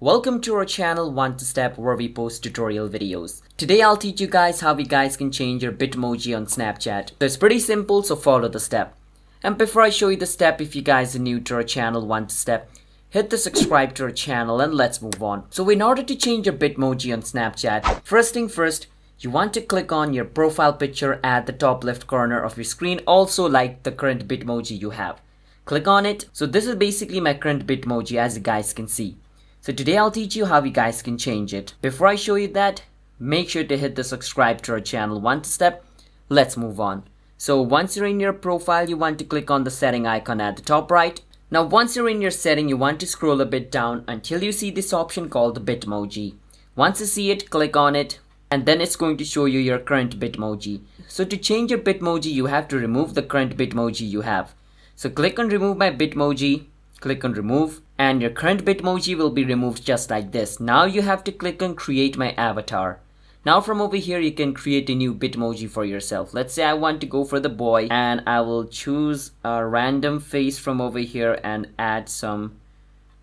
Welcome to our channel One to Step, where we post tutorial videos. Today I'll teach you guys how you guys can change your Bitmoji on Snapchat. So it's pretty simple, so follow the step. And before I show you the step, if you guys are new to our channel One to Step, hit the subscribe to our channel and let's move on. So in order to change your Bitmoji on Snapchat, first thing first, you want to click on your profile picture at the top left corner of your screen, also like the current Bitmoji you have. Click on it. So this is basically my current Bitmoji, as you guys can see. So today I'll teach you how you guys can change it. Before I show you that, make sure to hit the subscribe to our channel One to Step. Let's move on. So once you're in your profile, you want to click on the setting icon at the top right. Now once you're in your setting, you want to scroll a bit down until you see this option called the Bitmoji. Once you see it, click on it, and then it's going to show you your current Bitmoji. So to change your Bitmoji, you have to remove the current Bitmoji you have. So click on remove my Bitmoji, click on remove, and your current Bitmoji will be removed just like this. Now you have to click on create my avatar. Now from over here you can create a new Bitmoji for yourself. Let's say I want to go for the boy, and I will choose a random face from over here and add some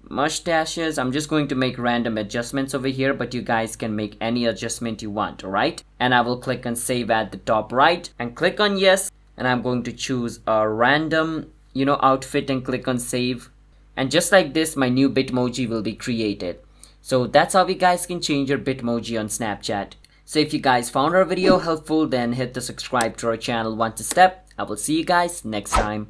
mustaches. I'm just going to make random adjustments over here, but you guys can make any adjustment you want, alright? And I will click on save at the top right and click on yes, and I'm going to choose a random outfit and click on save. And just like this, my new Bitmoji will be created. So that's how you guys can change your Bitmoji on Snapchat. So if you guys found our video helpful, then hit the subscribe to our channel One to Step. I will see you guys next time.